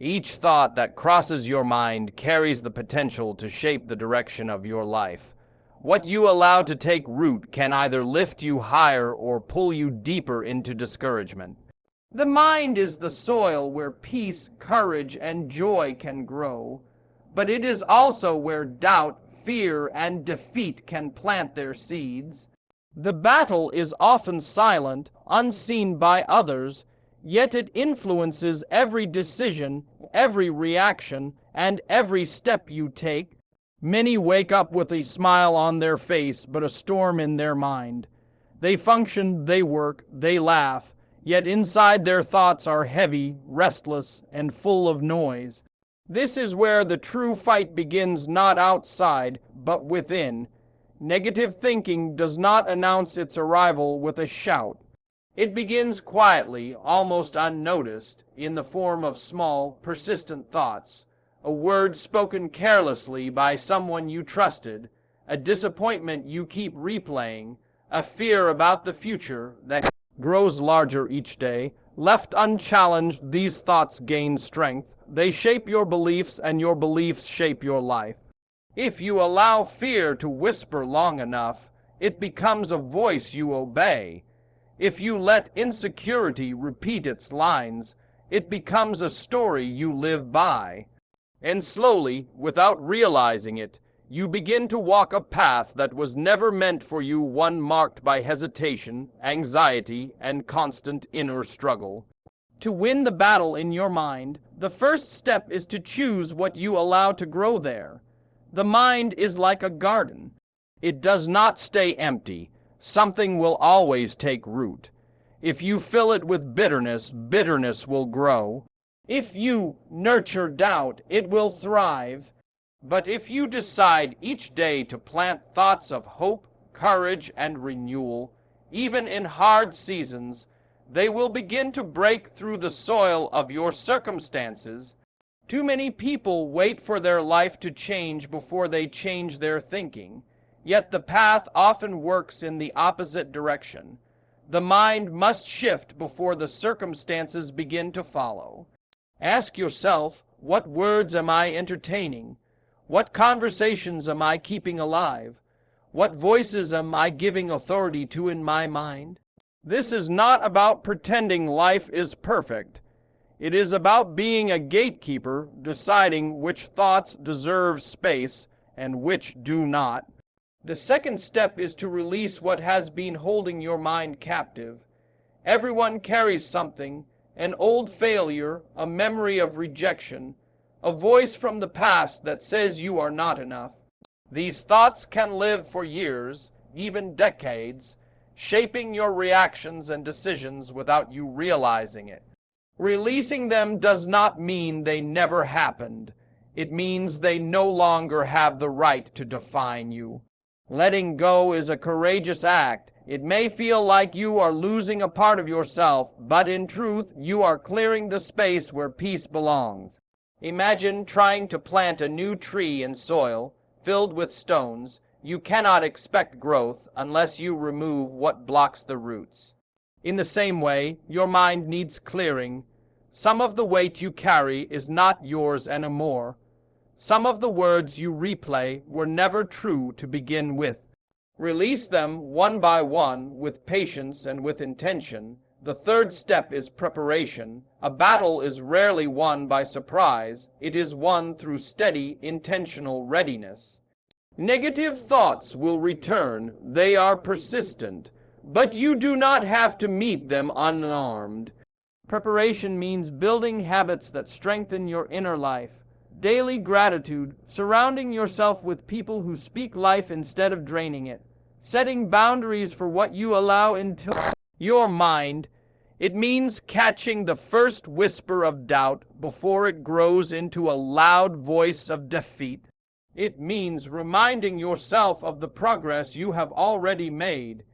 Each thought that crosses your mind carries the potential to shape the direction of your life. What you allow to take root can either lift you higher or pull you deeper into discouragement. The mind is the soil where peace, courage, and joy can grow, but it is also where doubt, fear, and defeat can plant their seeds. The battle is often silent, unseen by others, yet it influences every decision, every reaction, and every step you take. Many wake up with a smile on their face, but a storm in their mind. They function, they work, they laugh, yet inside their thoughts are heavy, restless, and full of noise. This is where the true fight begins, not outside, but within. Negative thinking does not announce its arrival with a shout. It begins quietly, almost unnoticed, in the form of small, persistent thoughts. A word spoken carelessly by someone you trusted, a disappointment you keep replaying, a fear about the future that grows larger each day. Left unchallenged, these thoughts gain strength. They shape your beliefs, and your beliefs shape your life. If you allow fear to whisper long enough, it becomes a voice you obey. If you let insecurity repeat its lines, it becomes a story you live by. And slowly, without realizing it, you begin to walk a path that was never meant for you, one marked by hesitation, anxiety, and constant inner struggle. To win the battle in your mind, the first step is to choose what you allow to grow there. The mind is like a garden. It does not stay empty. Something will always take root. If you fill it with bitterness, bitterness will grow. If you nurture doubt, it will thrive. But if you decide each day to plant thoughts of hope, courage, and renewal, even in hard seasons, they will begin to break through the soil of your circumstances. Too many people wait for their life to change before they change their thinking. Yet the path often works in the opposite direction. The mind must shift before the circumstances begin to follow. Ask yourself, what words am I entertaining? What conversations am I keeping alive? What voices am I giving authority to in my mind? This is not about pretending life is perfect. It is about being a gatekeeper, deciding which thoughts deserve space and which do not. The second step is to release what has been holding your mind captive. Everyone carries something, an old failure, a memory of rejection, a voice from the past that says you are not enough. These thoughts can live for years, even decades, shaping your reactions and decisions without you realizing it. Releasing them does not mean they never happened. It means they no longer have the right to define you. Letting go is a courageous act. It may feel like you are losing a part of yourself, but in truth, you are clearing the space where peace belongs. Imagine trying to plant a new tree in soil filled with stones. You cannot expect growth unless you remove what blocks the roots. In the same way, your mind needs clearing. Some of the weight you carry is not yours anymore. Some of the words you replay were never true to begin with. Release them one by one with patience and with intention. The third step is preparation. A battle is rarely won by surprise. It is won through steady, intentional readiness. Negative thoughts will return. They are persistent, but you do not have to meet them unarmed. Preparation means building habits that strengthen your inner life. Daily gratitude, surrounding yourself with people who speak life instead of draining it. Setting boundaries for what you allow into your mind. It means catching the first whisper of doubt before it grows into a loud voice of defeat. It means reminding yourself of the progress you have already made,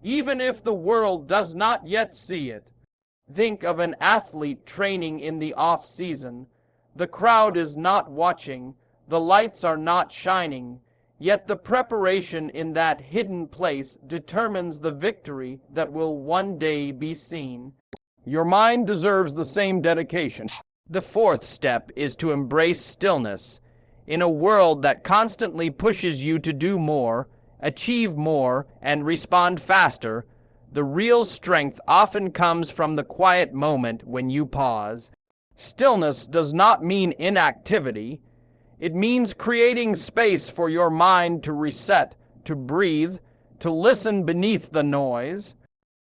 even if the world does not yet see it. Think of an athlete training in the off-season. The crowd is not watching, the lights are not shining, yet the preparation in that hidden place determines the victory that will one day be seen. Your mind deserves the same dedication. The fourth step is to embrace stillness. In a world that constantly pushes you to do more, achieve more, and respond faster, the real strength often comes from the quiet moment when you pause. Stillness does not mean inactivity. It means creating space for your mind to reset, to breathe, to listen beneath the noise.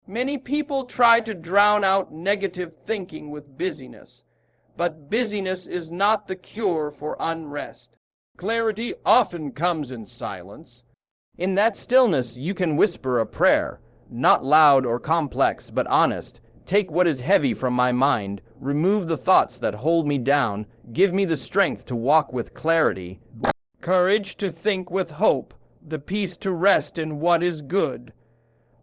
Many people try to drown out negative thinking with busyness, but busyness is not the cure for unrest. Clarity often comes in silence. In that stillness, you can whisper a prayer, not loud or complex, but honest. Take what is heavy from my mind, remove the thoughts that hold me down, give me the strength to walk with clarity, courage to think with hope, the peace to rest in what is good.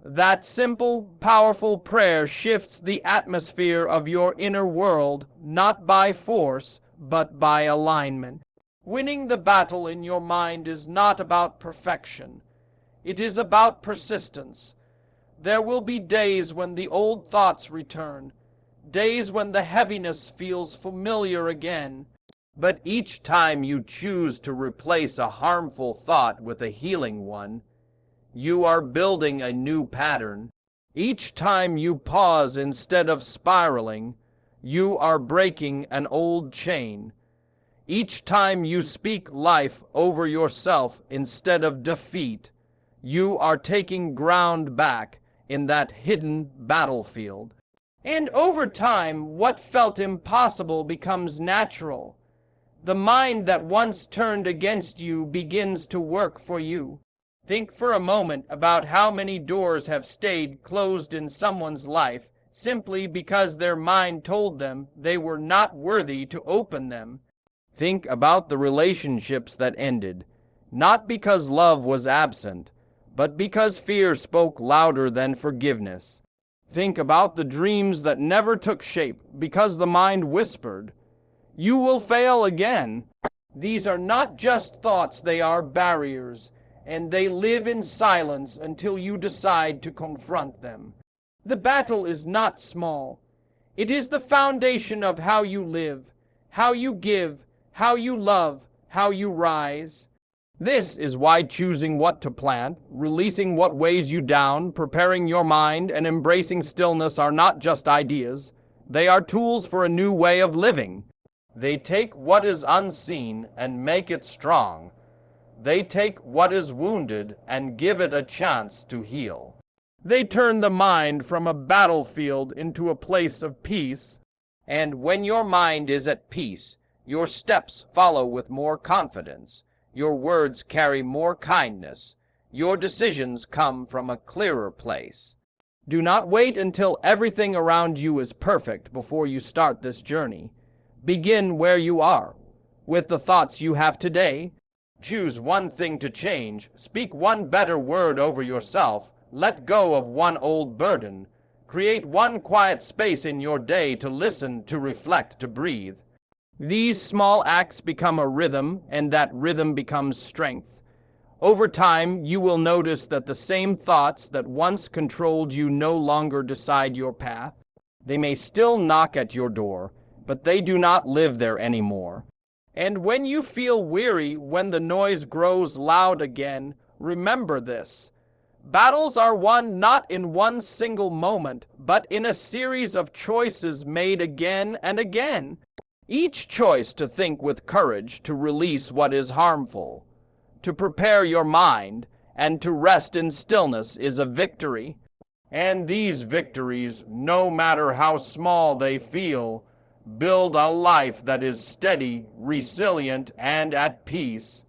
That simple, powerful prayer shifts the atmosphere of your inner world, not by force, but by alignment. Winning the battle in your mind is not about perfection. It is about persistence. There will be days when the old thoughts return, days when the heaviness feels familiar again. But each time you choose to replace a harmful thought with a healing one, you are building a new pattern. Each time you pause instead of spiraling, you are breaking an old chain. Each time you speak life over yourself instead of defeat, you are taking ground back in that hidden battlefield. And over time, what felt impossible becomes natural. The mind that once turned against you begins to work for you. Think for a moment about how many doors have stayed closed in someone's life simply because their mind told them they were not worthy to open them. Think about the relationships that ended, not because love was absent, but because fear spoke louder than forgiveness. Think about the dreams that never took shape because the mind whispered, "You will fail again." These are not just thoughts, they are barriers, and they live in silence until you decide to confront them. The battle is not small. It is the foundation of how you live, how you give, how you love, how you rise. This is why choosing what to plant, releasing what weighs you down, preparing your mind, and embracing stillness are not just ideas. They are tools for a new way of living. They take what is unseen and make it strong. They take what is wounded and give it a chance to heal. They turn the mind from a battlefield into a place of peace. And when your mind is at peace, your steps follow with more confidence. Your words carry more kindness. Your decisions come from a clearer place. Do not wait until everything around you is perfect before you start this journey. Begin where you are, with the thoughts you have today. Choose one thing to change. Speak one better word over yourself. Let go of one old burden. Create one quiet space in your day to listen, to reflect, to breathe. These small acts become a rhythm, and that rhythm becomes strength. Over time, you will notice that the same thoughts that once controlled you no longer decide your path. They may still knock at your door, but they do not live there anymore. And when you feel weary, when the noise grows loud again, remember this. Battles are won not in one single moment, but in a series of choices made again and again. Each choice to think with courage, to release what is harmful, to prepare your mind, and to rest in stillness is a victory. And these victories, no matter how small they feel, build a life that is steady, resilient, and at peace.